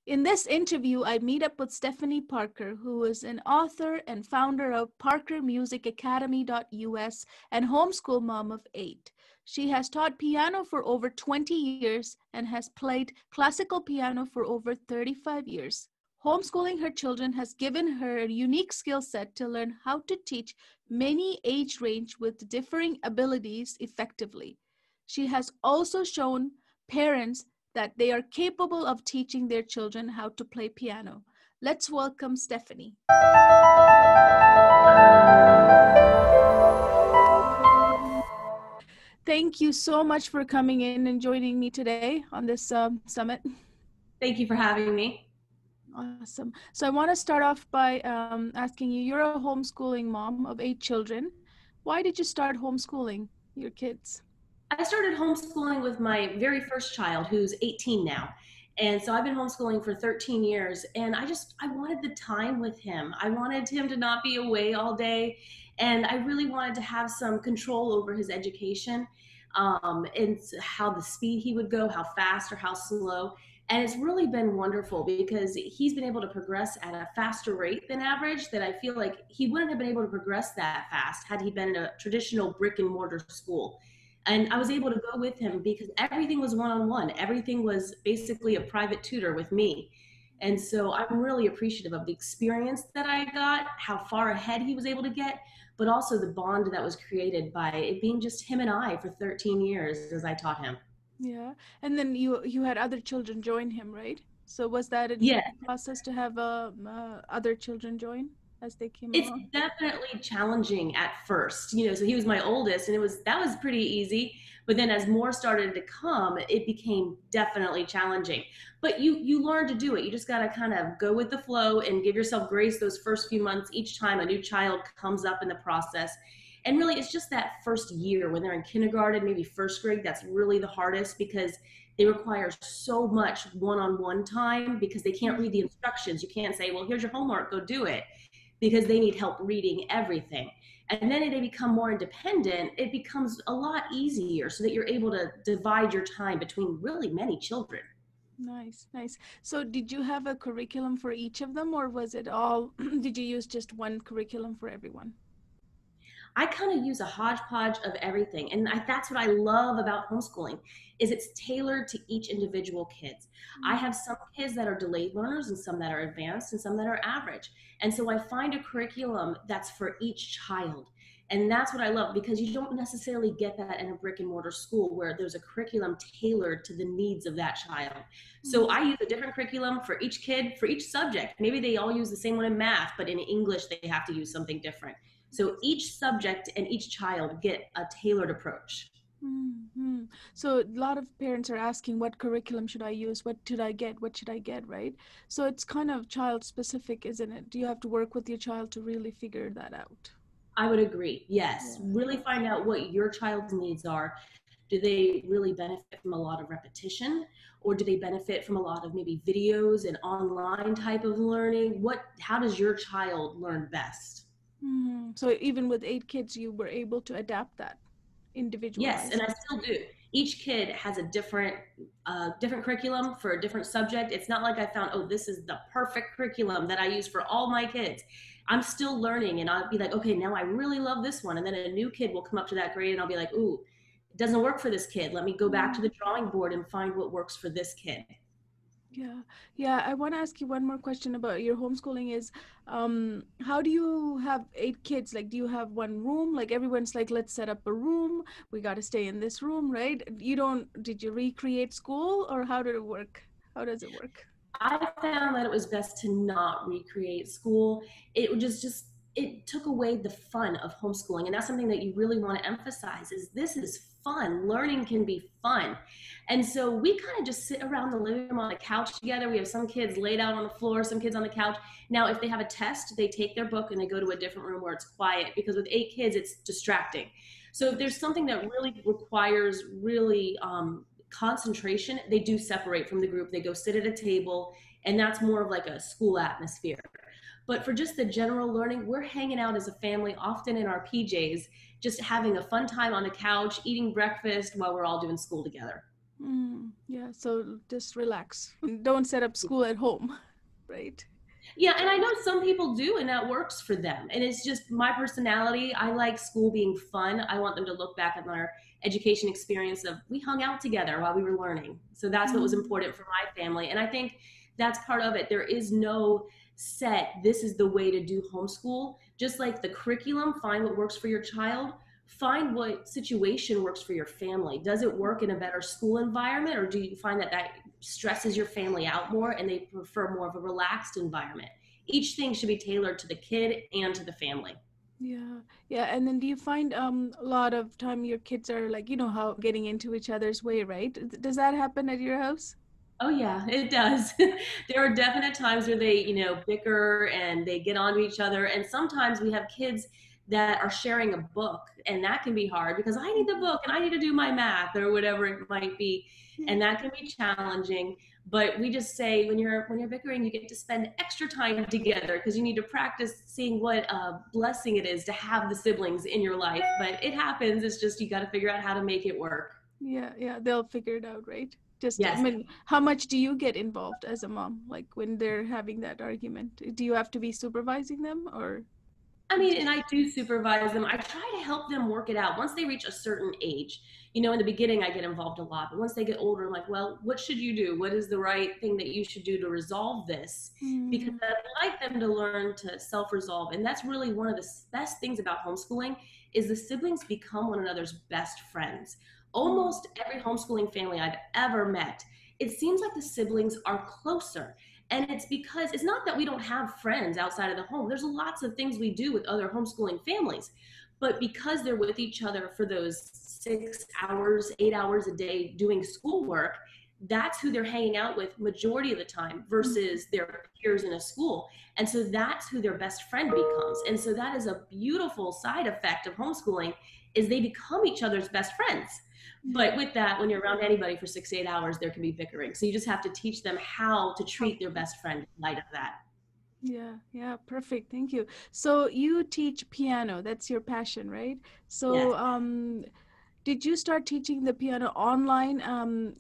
In this interview, I meet up with Stephanie Parker, who is an author and founder of parkermusicacademy.us and homeschool mom of 8. She has taught piano for over 20 years and has played classical piano for over 35 years. Homeschooling her children has given her a unique skill set to learn how to teach many age range with differing abilities effectively. She has also shown parents that they are capable of teaching their children how to play piano. Let's welcome Stephanie. Thank you so much for coming in and joining me today on this summit. Thank you for having me. Awesome. So I want to start off by asking you, you're a homeschooling mom of 8 children. Why did you start homeschooling your kids? I started homeschooling with my very first child, who's 18 now. And so I've been homeschooling for 13 years, and I wanted the time with him. I wanted him to not be away all day, and I really wanted to have some control over his education, and how the speed he would go, how fast or how slow. And it's really been wonderful because he's been able to progress at a faster rate than average, that I feel like he wouldn't have been able to progress that fast had he been in a traditional brick and mortar school. And I was able to go with him because everything was one-on-one. Everything was basically a private tutor with me. And so I'm really appreciative of the experience that I got, how far ahead he was able to get, but also the bond that was created by it being just him and I for 13 years as I taught him. Yeah. And then you had other children join him, right? So was that an Yeah, easy process to have other children join as they came it's along? definitely challenging at first, so he was my oldest, and that was pretty easy. But then as more started to come, it became definitely challenging. But you learn to do it. You just got to kind of go with the flow and give yourself grace those first few months each time a new child comes up in the process. And really, it's just that first year when they're in kindergarten, maybe first grade, that's really the hardest because they require so much one-on-one time because they can't read the instructions. You can't say, well, here's your homework, go do it, because they need help reading everything. And then they become more independent, it becomes a lot easier so that you're able to divide your time between really many children. Nice, nice. So did you have a curriculum for each of them, or was it all, did you use just one curriculum for everyone? I kind of use a hodgepodge of everything. And that's what I love about homeschooling is it's tailored to each individual kids. I have some kids that are delayed learners and some that are advanced and some that are average. And so I find a curriculum that's for each child. And that's what I love because you don't necessarily get that in a brick and mortar school where there's a curriculum tailored to the needs of that child. So I use a different curriculum for each kid, for each subject. Maybe they all use the same one in math, but in English, they have to use something different. So each subject and each child get a tailored approach. Mm-hmm. So a lot of parents are asking, what curriculum should I use? What should I get? What should I get, right? So it's kind of child specific, isn't it? Do you have to work with your child to really figure that out? I would agree. Yes. Yeah. Really find out what your child's needs are. Do they really benefit from a lot of repetition? Or do they benefit from a lot of maybe videos and online type of learning? How does your child learn best? Mm-hmm. So even with 8 kids, you were able to adapt that, Yes, and individualized. I still do. Each kid has a different curriculum for a different subject. It's not like I found, oh, this is the perfect curriculum that I use for all my kids. I'm still learning, and I'll be like, okay, now I really love this one. And then a new kid will come up to that grade, and I'll be like, ooh, it doesn't work for this kid. Let me go back to the drawing board and find what works for this kid. Yeah, yeah. I want to ask you one more question about your homeschooling is, how do you have 8 kids? Like, do you have one room? Like everyone's like, let's set up a room. We got to stay in this room, right? Did you recreate school or how did it work? How does it work? I found that it was best to not recreate school. It just it took away the fun of homeschooling, and that's something that you really want to emphasize is this is fun. Learning can be fun. And so we kind of just sit around the living room on the couch together. We have some kids laid out on the floor, some kids on the couch. Now, if they have a test, they take their book and they go to a different room where it's quiet because with 8 kids, it's distracting. So if there's something that really requires really concentration, they do separate from the group. They go sit at a table, and that's more of like a school atmosphere. But for just the general learning, we're hanging out as a family, often in our PJs, just having a fun time on the couch, eating breakfast while we're all doing school together. Yeah, so just relax. Don't set up school at home, right? Yeah, and I know some people do, and that works for them. And it's just my personality. I like school being fun. I want them to look back at their education experience of we hung out together while we were learning. So that's what was Mm, important for my family. And I think that's part of it. There is no set, this is the way to do homeschool. Just like the curriculum, find what works for your child, find what situation works for your family. Does it work in a better school environment, or do you find that that stresses your family out more and they prefer more of a relaxed environment? Each thing should be tailored to the kid and to the family. yeah, yeah. And then do you find a lot of time your kids are like, how getting into each other's way, right? Does that happen at your house? Oh yeah, it does. There are definite times where they, bicker and they get onto each other. And sometimes we have kids that are sharing a book, and that can be hard because I need the book and I need to do my math or whatever it might be. Yeah. And that can be challenging. But we just say when you're bickering, you get to spend extra time together because you need to practice seeing what a blessing it is to have the siblings in your life. But it happens. It's just you got to figure out how to make it work. Yeah, yeah, they'll figure it out, right? Just, I Yes. mean, how much do you get involved as a mom? Like when they're having that argument, do you have to be supervising them or I mean, and just? I do supervise them. I try to help them work it out once they reach a certain age. In the beginning, I get involved a lot, but once they get older, I'm like, well, what should you do? What is the right thing that you should do to resolve this? Because Mm, I like them to learn to self-resolve. And that's really one of the best things about homeschooling is the siblings become one another's best friends. mm, Almost every homeschooling family I've ever met, it seems like the siblings are closer. And it's because it's not that we don't have friends outside of the home. There's lots of things we do with other homeschooling families. But because they're with each other for those 6 hours, 8 hours a day doing schoolwork, that's who they're hanging out with majority of the time mm, versus their peers in a school. And so that's who their best friend becomes. And so that is a beautiful side effect of homeschooling is they become each other's best friends. yeah. But with that, when you're around anybody for 6 to 8 hours, there can be bickering. So you just have to teach them how to Oh, treat their best friend in light of that. yeah, yeah, perfect. Thank you. So you teach piano. That's your passion, right? Yes. So, did you start teaching the piano online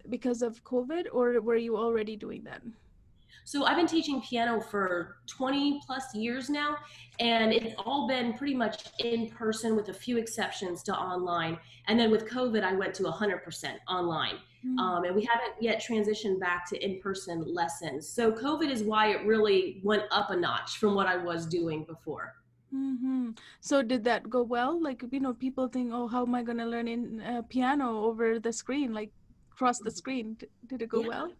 because of COVID, or were you already doing that? So I've been teaching piano for 20 plus years now, and it's all been pretty much in person with a few exceptions to online. And then with COVID, I went to 100% online. Mm. And we haven't yet transitioned back to in person lessons. So COVID is why it really went up a notch from what I was doing before. Mm-hmm. So did that go well? Like, people think, oh, how am I going to learn in piano over the screen, like across the screen? Did it go Yeah. well?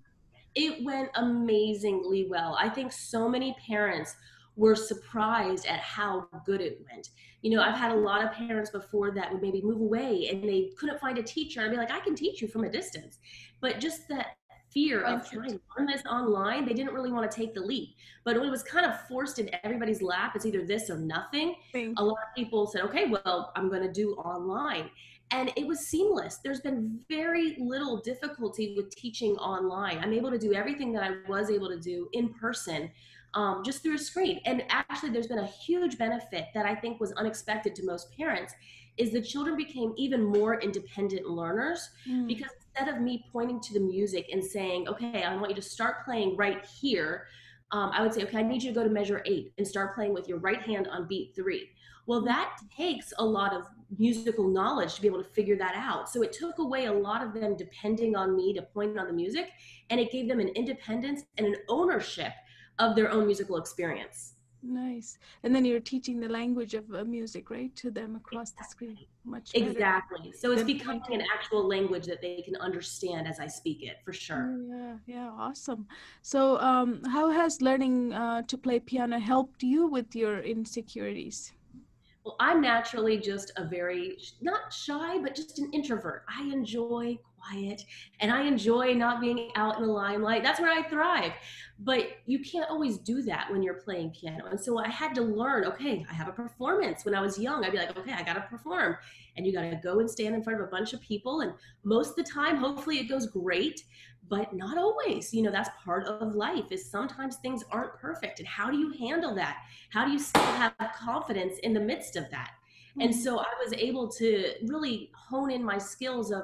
It went amazingly well. I think so many parents were surprised at how good it went. I've had a lot of parents before that would maybe move away and they couldn't find a teacher. I'd be like, I can teach you from a distance. But just that fear of can Mindset. I learn this online? They didn't really want to take the leap. But when it was kind of forced in everybody's lap, it's either this or nothing. Thing. A lot of people said, okay, well, I'm going to do online, and it was seamless. There's been very little difficulty with teaching online. I'm able to do everything that I was able to do in person, just through a screen. And actually, there's been a huge benefit that I think was unexpected to most parents is the children became even more independent learners Mm. because instead of me pointing to the music and saying, okay, I want you to start playing right here, I would say, okay, I need you to go to measure 8 and start playing with your right hand on beat 3. Well, Mm. that takes a lot of musical knowledge to be able to figure that out. So it took away a lot of them depending on me to point on the music, and it gave them an independence and an ownership of their own musical experience. Nice. And then you're teaching the language of music, right, to them across the screen. Much better Exactly. So it's than becoming an pointing. actual language that they can understand as I speak it, for sure. Yeah, yeah, awesome. So, how has learning to play piano helped you with your insecurities? Well, I'm naturally just a very, not shy, but just an introvert. I enjoy quiet and I enjoy not being out in the limelight. That's where I thrive. But you can't always do that when you're playing piano. And so I had to learn, okay, I have a performance. When I was young, I'd be like, okay, I got to perform. And you got to go and stand in front of a bunch of people. And most of the time, hopefully it goes great, but not always. That's part of life is sometimes things aren't perfect. And how do you handle that? How do you still have confidence in the midst of that? And Mm, so I was able to really hone in my skills of,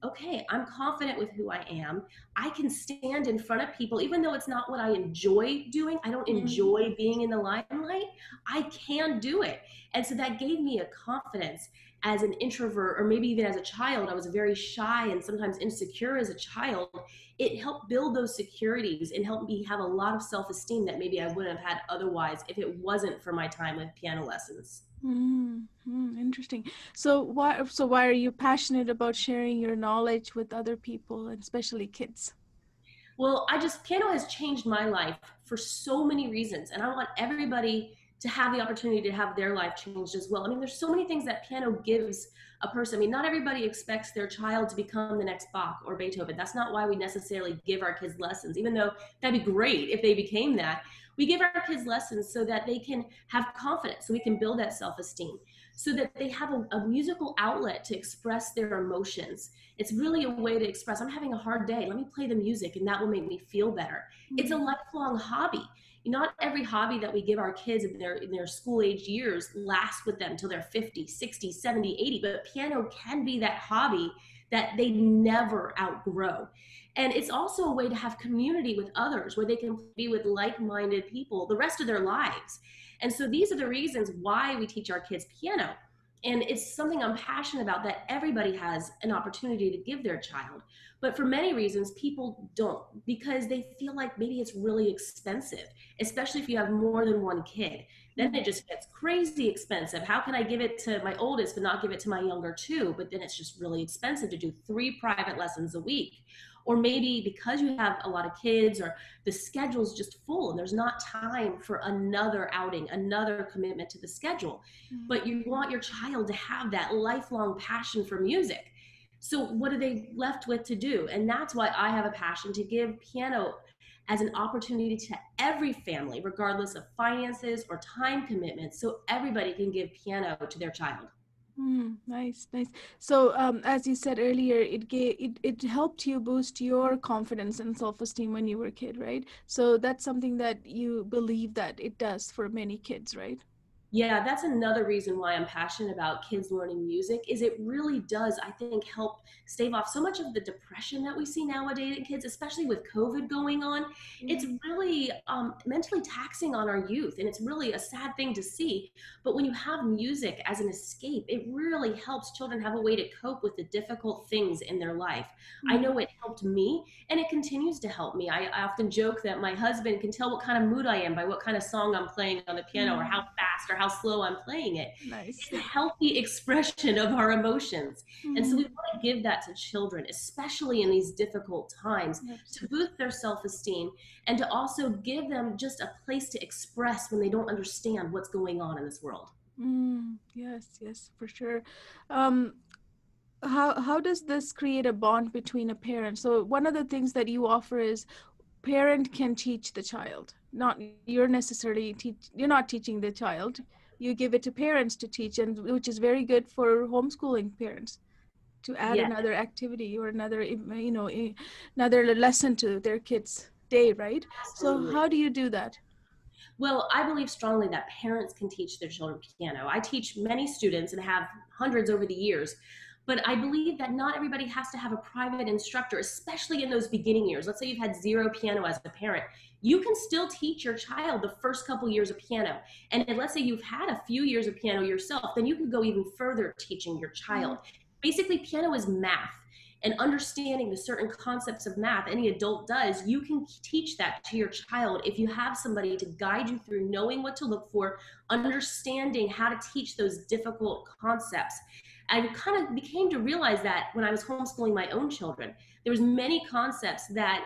okay, I'm confident with who I am. I can stand in front of people, even though it's not what I enjoy doing. I don't Mm, enjoy being in the limelight. I can do it. And so that gave me a confidence as an introvert, or maybe even as a child. I was very shy and sometimes insecure as a child. It helped build those securities and helped me have a lot of self esteem that maybe I wouldn't have had otherwise if it wasn't for my time with piano lessons. interesting. So why are you passionate about sharing your knowledge with other people, and especially kids? Well, piano has changed my life for so many reasons. And I want everybody to have the opportunity to have their life changed as well. I mean, there's so many things that piano gives a person. I mean, not everybody expects their child to become the next Bach or Beethoven. That's not why we necessarily give our kids lessons, even though that'd be great if they became that. We give our kids lessons so that they can have confidence, so we can build that self esteem, so that they have a musical outlet to express their emotions. It's really a way to express, I'm having a hard day. Let me play the music and that will make me feel better. It's a Mm, lifelong hobby. Not every hobby that we give our kids in their school age years lasts with them until they're 50, 60, 70, 80. But piano can be that hobby that they never outgrow. And it's also a way to have community with others where they can be with like minded people the rest of their lives. And so these are the reasons why we teach our kids piano. And it's something I'm passionate about, that everybody has an opportunity to give their child. But for many reasons, people don't, because they feel like maybe it's really expensive, especially if you have more than one kid. Then it mm, just gets crazy expensive. How can I give it to my oldest but not give it to my younger two? But then it's just really expensive to do 3 private lessons a week. Or maybe because you have a lot of kids, or the schedule's just full and there's not time for another outing, another commitment to the schedule. mm, But you want your child to have that lifelong passion for music. So what are they left with to do? And that's why I have a passion to give piano as an opportunity to every family, regardless of finances or time commitments, so everybody can give piano to their child. nice, nice. So, as you said earlier, it helped you boost your confidence and self-esteem when you were a kid, right? So that's something that you believe that it does for many kids, right? Yeah, that's another reason why I'm passionate about kids learning music. Is it really does, I think, help stave off so much of the depression that we see nowadays in kids, especially with COVID going on. It's Yeah. really mentally taxing on our youth, and it's really a sad thing to see. But when you have music as an escape, it really helps children have a way to cope with the difficult things in their life. I Mm, know it helped me, and it continues to help me. I often joke that my husband can tell what kind of mood I am by what kind of song I'm playing on the piano, or how mm, fast or how slow I'm playing it. nice. It's a healthy expression of our emotions. And so we Mm, want to give that to children, especially in these difficult times, to absolutely. boost their self esteem and to also give them just a place to express when they don't understand what's going on in this world. Yes, yes, for sure. Um, how does this create a bond between a parent? So one of the things that you offer is parent can teach the child, not you're not teaching the child, you give it to parents to teach, and which is very good for homeschooling parents to add Yes, another activity or another another lesson to their kids day, right? So absolutely. how do you do that? Well, I believe strongly that parents can teach their children piano. I teach many students and have hundreds over the years, but I believe that not everybody has to have a private instructor, especially in those beginning years. Let's say you've had zero piano as a parent. You can still teach your child the first couple years of piano. And let's say you've had a few years of piano yourself, then you can go even further teaching your Mm, child. Basically, piano is math, and understanding the certain concepts of math any adult does, you can teach that to your child if you have somebody to guide you through knowing what to look for, understanding how to teach those difficult concepts. I kind of became to realize that when I was homeschooling my own children, there was many concepts that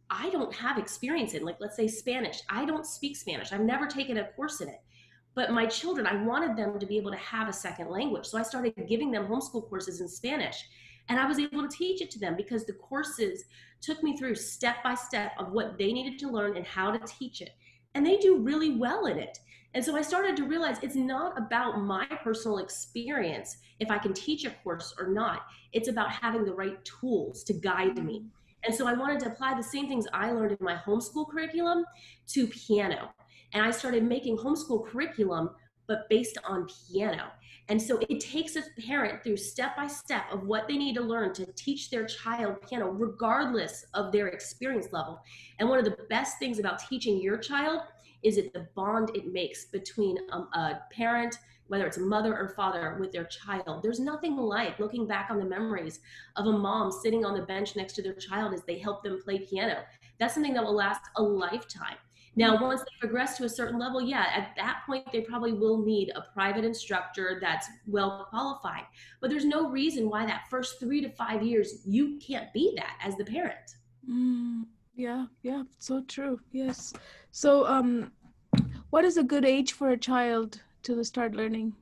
I don't have experience in. Like, let's say Spanish. I don't speak Spanish. I've never taken a course in it. But my children, I wanted them to be able to have a second language. So I started giving them homeschool courses in Spanish. And I was able to teach it to them because the courses took me through step by step of what they needed to learn and how to teach it. And they do really well in it. And so I started to realize it's not about my personal experience if I can teach a course or not. It's about having the right tools to guide me. mm, And so I wanted to apply the same things I learned in my homeschool curriculum to piano. And I started making homeschool curriculum but based on piano. And so it takes a parent through step by step of what they need to learn to teach their child piano, regardless of their experience level. And one of the best things about teaching your child is it the bond it makes between a parent, whether it's a mother or father, with their child. There's nothing like looking back on the memories of a mom sitting on the bench next to their child as they help them play piano. That's something that will last a lifetime. Now, once they progress to a certain level, yeah, at that point, they probably will need a private instructor that's well qualified. But there's no reason why that first 3 to 5 years, you can't be that as the parent. Yeah, yeah, so true. Yes. So, what is a good age for a child to start learning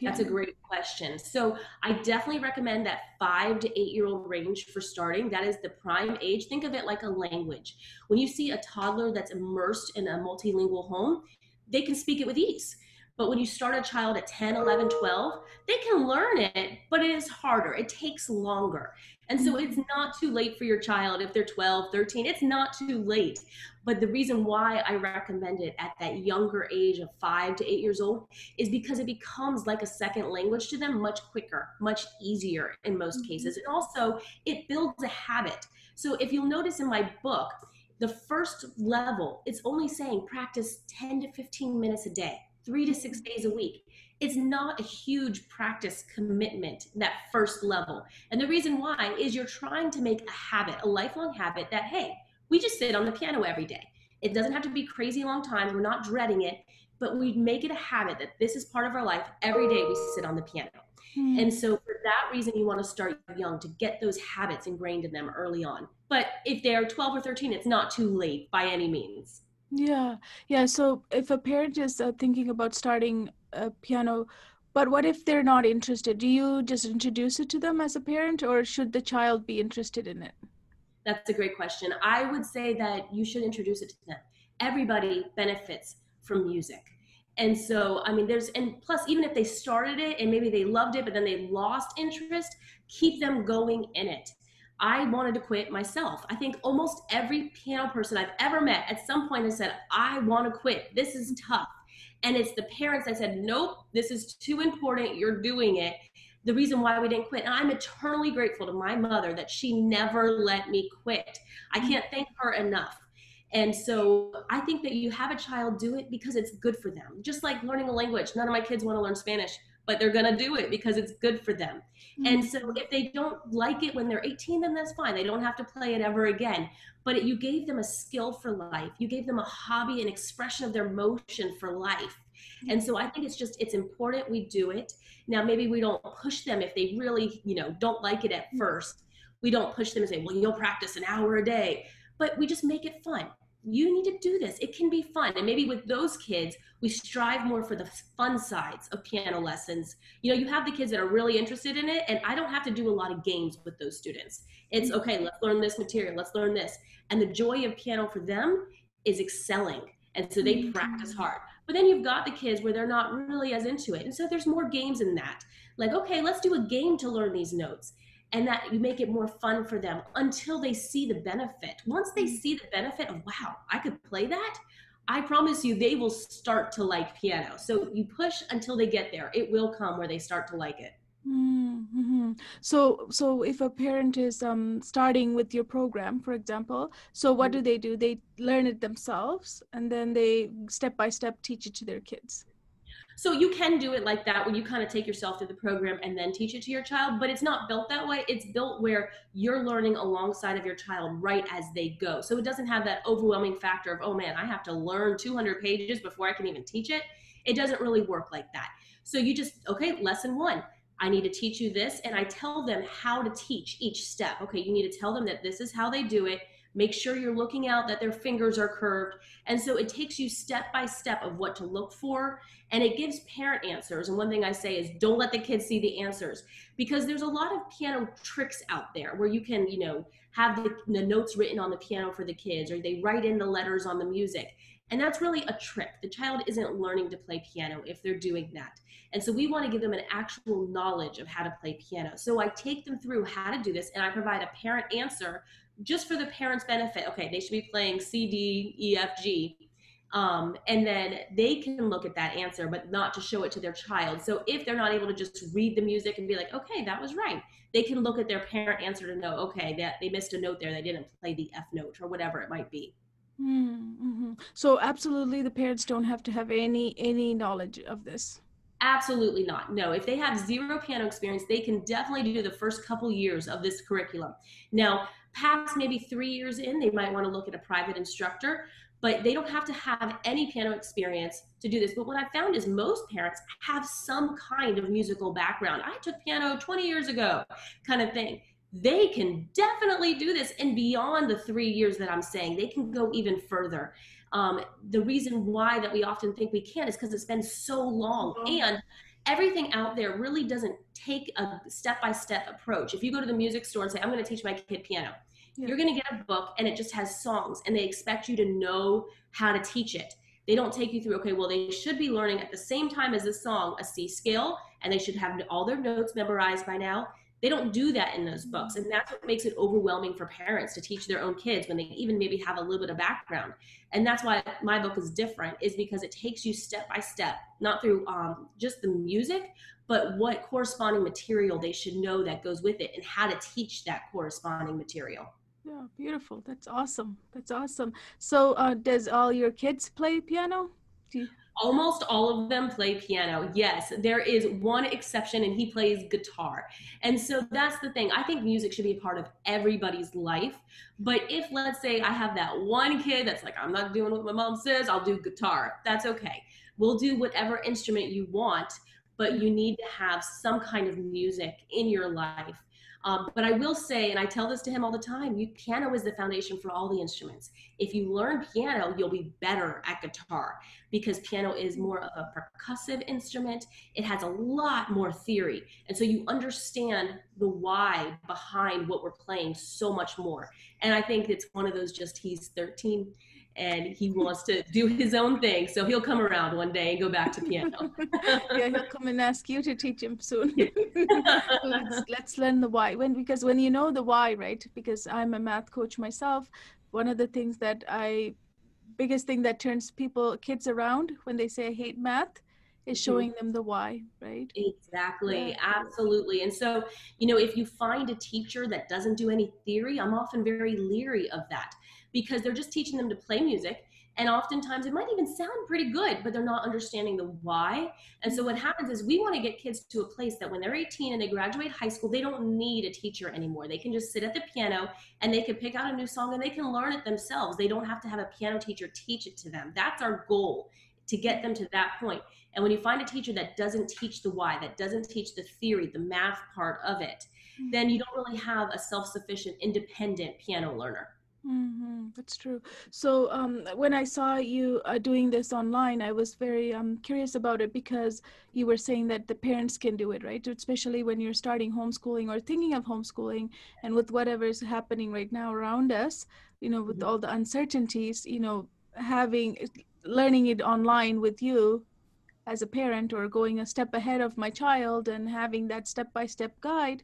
That's a piano? great question. So I definitely recommend that 5 to 8 year old range for starting. That is the prime age. Think of it like a language. When you see a toddler that's immersed in a multilingual home, they can speak it with ease. But when you start a child at 10, 11, 12, they can learn it, but it is harder. It takes longer. And so it's not too late for your child if they're 12, 13. It's not too late. But the reason why I recommend it at that younger age of 5 to 8 years old is because it becomes like a second language to them much quicker, much easier in most cases. And also, it builds a habit. So if you'll notice in my book, the first level, it's only saying practice 10 to 15 minutes a day, 3 to 6 days a week. It's not a huge practice commitment, that first level. And the reason why is you're trying to make a habit, a lifelong habit that, hey, we just sit on the piano every day. It doesn't have to be crazy long times. We're not dreading it, but we make it a habit that this is part of our life. Every day we sit on the piano. And so for that reason, you want to start young to get those habits ingrained in them early on. But if they're 12 or 13, it's not too late by any means. Yeah, yeah. So if a parent is thinking about starting a piano, but what if they're not interested? Do you just introduce it to them as a parent, or should the child be interested in it? That's a great question. I would say that you should introduce it to them. Everybody benefits from music. And so, I mean, and plus, even if they started it and maybe they loved it, but then they lost interest, keep them going in it. I wanted to quit myself. I think almost every piano person I've ever met at some point has said, I want to quit. This is tough. And it's the parents that said, nope, this is too important. You're doing it. The reason why we didn't quit. And I'm eternally grateful to my mother that she never let me quit. I can't thank her enough. And so I think that you have a child do it because it's good for them. Just like learning a language. None of my kids want to learn Spanish, but they're going to do it because it's good for them. And so if they don't like it when they're 18, then that's fine. They don't have to play it ever again. But you gave them a skill for life. You gave them a hobby, an expression of their emotion for life. And so I think it's important we do it. Now, maybe we don't push them if they really, don't like it at first. We don't push them and say, well, you'll practice an hour a day, but we just make it fun. You need to do this. It can be fun. And maybe with those kids, we strive more for the fun sides of piano lessons. You have the kids that are really interested in it, and I don't have to do a lot of games with those students. It's okay, let's learn this material, let's learn this. And the joy of piano for them is excelling. And so they practice hard. But then you've got the kids where they're not really as into it. And so there's more games in that. Like, okay, let's do a game to learn these notes. And that you make it more fun for them until they see the benefit. Once they see the benefit of, wow, I could play that, I promise you they will start to like piano. So you push until they get there. It will come where they start to like it. Mm-hmm. So if a parent is starting with your program, for example, so what do? They learn it themselves, and then they step by step teach it to their kids. So you can do it like that, where you kind of take yourself through the program and then teach it to your child, but it's not built that way. It's built where you're learning alongside of your child right as they go. So it doesn't have that overwhelming factor of, oh man, I have to learn 200 pages before I can even teach it. It doesn't really work like that. So you just, okay, lesson one, I need to teach you this. And I tell them how to teach each step. Okay, you need to tell them that this is how they do it. Make sure you're looking out that their fingers are curved. And so it takes you step by step of what to look for. And it gives parent answers. And one thing I say is don't let the kids see the answers, because there's a lot of piano tricks out there where you can, have the notes written on the piano for the kids, or they write in the letters on the music. And that's really a trick. The child isn't learning to play piano if they're doing that. And so we want to give them an actual knowledge of how to play piano. So I take them through how to do this, and I provide a parent answer just for the parents' benefit. Okay, they should be playing C, D, E, F, G. And then they can look at that answer, but not to show it to their child. So if they're not able to just read the music and be like, okay, that was right, they can look at their parent answer to know, okay, that they missed a note there, they didn't play the F note or whatever it might be. Mm-hmm. So absolutely, the parents don't have to have any knowledge of this. Absolutely not. No, if they have zero piano experience, they can definitely do the first couple years of this curriculum. Now, past maybe 3 years in, they might want to look at a private instructor, but they don't have to have any piano experience to do this. But what I found is most parents have some kind of musical background. I took piano 20 years ago, kind of thing. They can definitely do this, and beyond the 3 years that I'm saying, they can go even further. The reason why that we often think we can't is because it's been so long, and everything out there really doesn't take a step-by-step approach. If you go to the music store and say, I'm going to teach my kid piano, Yeah. you're going to get a book and it just has songs, and they expect you to know how to teach it. They don't take you through, okay, well, they should be learning at the same time as the song a C scale, and they should have all their notes memorized by now. They don't do that in those books, and that's what makes it overwhelming for parents to teach their own kids when they even maybe have a little bit of background. And that's why my book is different, is because it takes you step by step, not through just the music, but what corresponding material they should know that goes with it and how to teach that corresponding material. Yeah, beautiful. That's awesome. That's awesome. So, does all your kids play piano? Do you... Almost all of them play piano. Yes, there is one exception, and he plays guitar. And so that's the thing. I think music should be a part of everybody's life. But if, let's say, I have that one kid that's like, I'm not doing what my mom says, I'll do guitar. That's okay. We'll do whatever instrument you want, but you need to have some kind of music in your life. But I will say, and I tell this to him all the time, piano is the foundation for all the instruments. If you learn piano, you'll be better at guitar, because piano is more of a percussive instrument. It has a lot more theory. And so you understand the why behind what we're playing so much more. And I think it's one of those, just he's 13 and he wants to do his own thing. So he'll come around one day and go back to piano. Yeah, he'll come and ask you to teach him soon. Let's learn the why. Because when you know the why, right? Because I'm a math coach myself, one of the things that biggest thing that turns kids around when they say I hate math is showing them the why, right? Exactly. Yeah. Absolutely. And so, if you find a teacher that doesn't do any theory, I'm often very leery of that, because they're just teaching them to play music. And oftentimes it might even sound pretty good, but they're not understanding the why. And so what happens is we want to get kids to a place that when they're 18 and they graduate high school, they don't need a teacher anymore. They can just sit at the piano and they can pick out a new song and they can learn it themselves. They don't have to have a piano teacher teach it to them. That's our goal, to get them to that point. And when you find a teacher that doesn't teach the why, that doesn't teach the theory, the math part of it, then you don't really have a self-sufficient, independent piano learner. That's true. So when I saw you doing this online, I was very curious about it, because you were saying that the parents can do it, right? Especially when you're starting homeschooling or thinking of homeschooling, and with whatever is happening right now around us, with all the uncertainties, learning it online with you as a parent, or going a step ahead of my child and having that step-by-step guide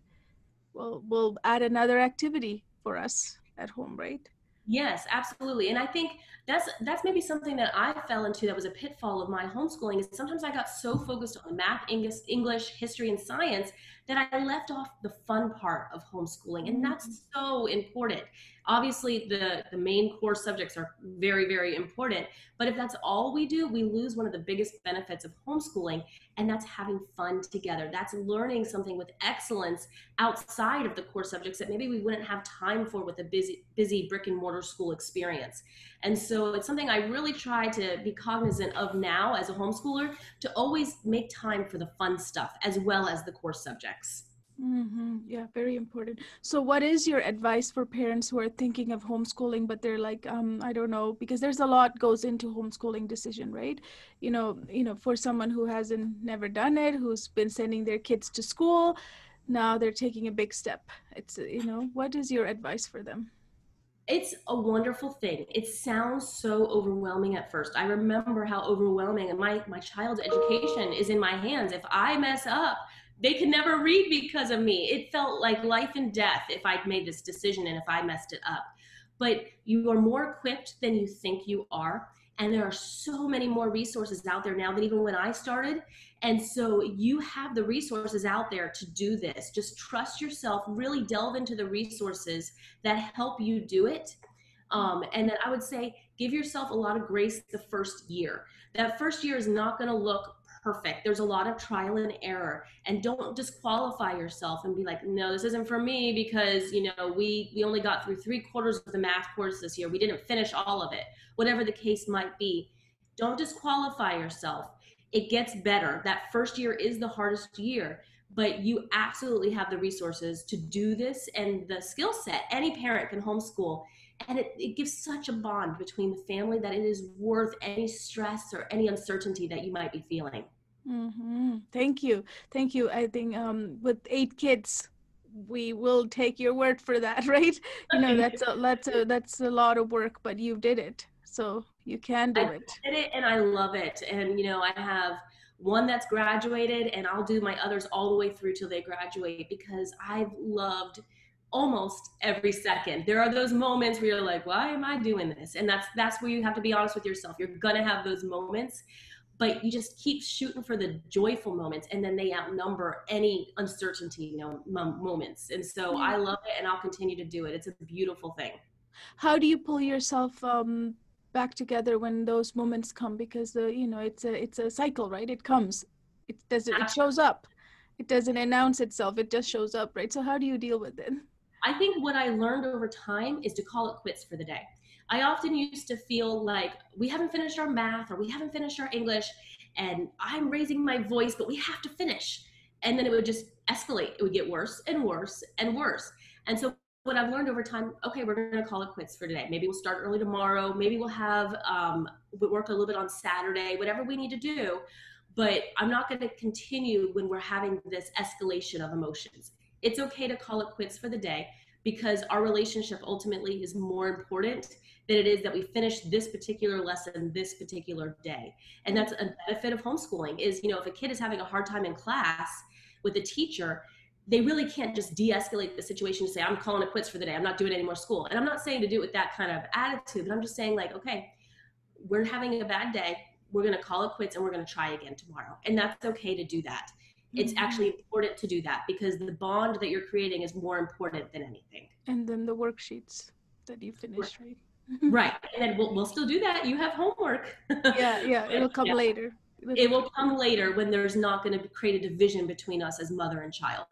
will add another activity for us at home, right? Yes, absolutely. And I think that's maybe something that I fell into that was a pitfall of my homeschooling, is sometimes I got so focused on math, English, history, and science that I left off the fun part of homeschooling. And that's so important. Obviously, the main core subjects are very, very important. But if that's all we do, we lose one of the biggest benefits of homeschooling, and that's having fun together. That's learning something with excellence outside of the core subjects that maybe we wouldn't have time for with a busy brick and mortar school experience. And so it's something I really try to be cognizant of now as a homeschooler, to always make time for the fun stuff as well as the core subjects. Yeah, very important. So what is your advice for parents who are thinking of homeschooling, but they're like, I don't know, because there's a lot goes into homeschooling decision, right? For someone who hasn't never done it, who's been sending their kids to school, now they're taking a big step. It's, what is your advice for them? It's a wonderful thing. It sounds so overwhelming at first. I remember how overwhelming, and my child's education is in my hands. If I mess up, they could never read because of me. It felt like life and death if I'd made this decision and if I messed it up. But you are more equipped than you think you are. And there are so many more resources out there now than even when I started. And so you have the resources out there to do this. Just trust yourself, really delve into the resources that help you do it. And then I would say give yourself a lot of grace the first year. That first year is not going to look perfect. There's a lot of trial and error, and don't disqualify yourself and be like, no, this isn't for me because, you know, we only got through 3/4 of the math course this year. We didn't finish all of it, whatever the case might be. Don't disqualify yourself. It gets better. That first year is the hardest year, but you absolutely have the resources to do this and the skill set. Any parent can homeschool, and it gives such a bond between the family that it is worth any stress or any uncertainty that you might be feeling. Thank you. Thank you. I think with 8 kids, we will take your word for that, right? You know, that's a lot of work, but you did it. So you can I do it. did it and I love it. And, you know, I have one that's graduated, and I'll do my others all the way through till they graduate because I've loved almost every second. There are those moments where you're like, why am I doing this? And that's where you have to be honest with yourself. You're going to have those moments, but you just keep shooting for the joyful moments, and then they outnumber any uncertainty, you know, moments. And so Yeah. I love it, and I'll continue to do it. It's a beautiful thing. How do you pull yourself back together when those moments come? Because you know, it's a cycle, right? It comes. It shows up. It doesn't announce itself. It just shows up, right? So how do you deal with it? I think what I learned over time is to call it quits for the day. I often used to feel like we haven't finished our math or we haven't finished our English, and I'm raising my voice, but we have to finish. And then it would just escalate. It would get worse and worse and worse. And so what I've learned over time, okay, we're going to call it quits for today. Maybe we'll start early tomorrow. Maybe we'll have work a little bit on Saturday, whatever we need to do. But I'm not going to continue when we're having this escalation of emotions. It's okay to call it quits for the day because our relationship ultimately is more important than it is that we finish this particular lesson this particular day. And that's a benefit of homeschooling is, you know, if a kid is having a hard time in class with a teacher, they really can't just de-escalate the situation and say, I'm calling it quits for the day. I'm not doing any more school. And I'm not saying to do it with that kind of attitude, but I'm just saying like, okay, we're having a bad day. We're going to call it quits and we're going to try again tomorrow. And that's okay to do that. It's actually important to do that because the bond that you're creating is more important than anything. And then the worksheets that you finished, right? Right. And then we'll still do that. You have homework. Yeah, it'll come later. It will come later when there's not going to create a division between us as mother and child.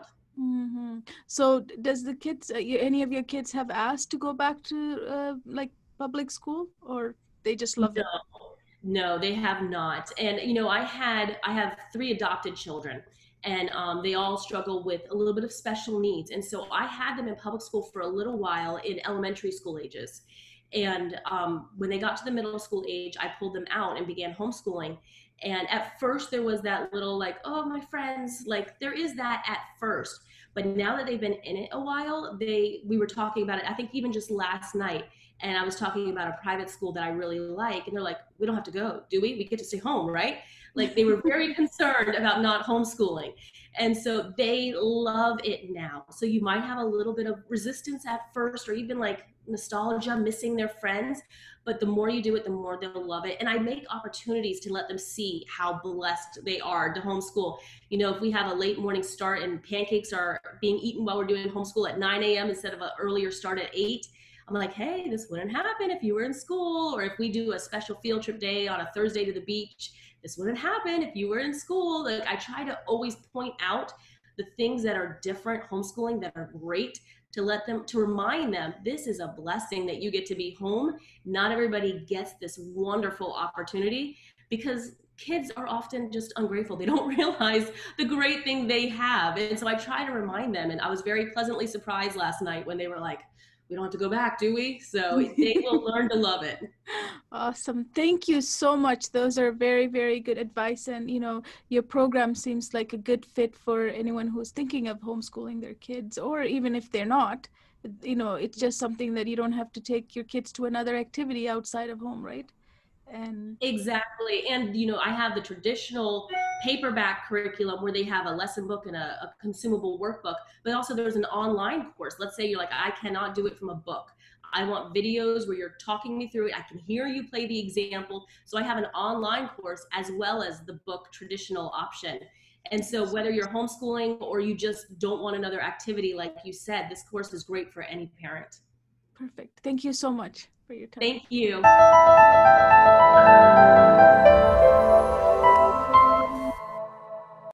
So does the kids, any of your kids have asked to go back to like public school, or they just love it? No, they have not. And you know, I have 3 adopted children, and they all struggle with a little bit of special needs. And so I had them in public school for a little while in elementary school ages. And when they got to the middle school age, I pulled them out and began homeschooling. And at first there was that little like, oh, my friends, like there is that at first. But now that they've been in it a while, we were talking about it, I think even just last night. And I was talking about a private school that I really like. And they're like, we don't have to go, do we? We get to stay home, right? Like they were very concerned about not homeschooling. And so they love it now. So you might have a little bit of resistance at first, or even like nostalgia, missing their friends. But the more you do it, the more they'll love it. And I make opportunities to let them see how blessed they are to homeschool. You know, if we have a late morning start and pancakes are being eaten while we're doing homeschool at 9 a.m. instead of an earlier start at 8, I'm like, hey, this wouldn't happen if you were in school. Or if we do a special field trip day on a Thursday to the beach, this wouldn't happen if you were in school. Like I try to always point out the things that are different homeschooling that are great, to remind them this is a blessing that you get to be home. Not everybody gets this wonderful opportunity because kids are often just ungrateful. They don't realize the great thing they have. And so I try to remind them. And I was very pleasantly surprised last night when they were like, we don't have to go back, do we? So they will learn to love it. Awesome. Thank you so much. Those are very, very good advice. And, you know, your program seems like a good fit for anyone who's thinking of homeschooling their kids, or even if they're not, you know, it's just something that you don't have to take your kids to another activity outside of home, right? And exactly. And, you know, I have the traditional paperback curriculum where they have a lesson book and a consumable workbook, but also there's an online course. Let's say you're like, I cannot do it from a book. I want videos where you're talking me through it. I can hear you play the example. So I have an online course as well as the book traditional option. And so whether you're homeschooling or you just don't want another activity, like you said, this course is great for any parent. Perfect. Thank you so much for your time. Thank you.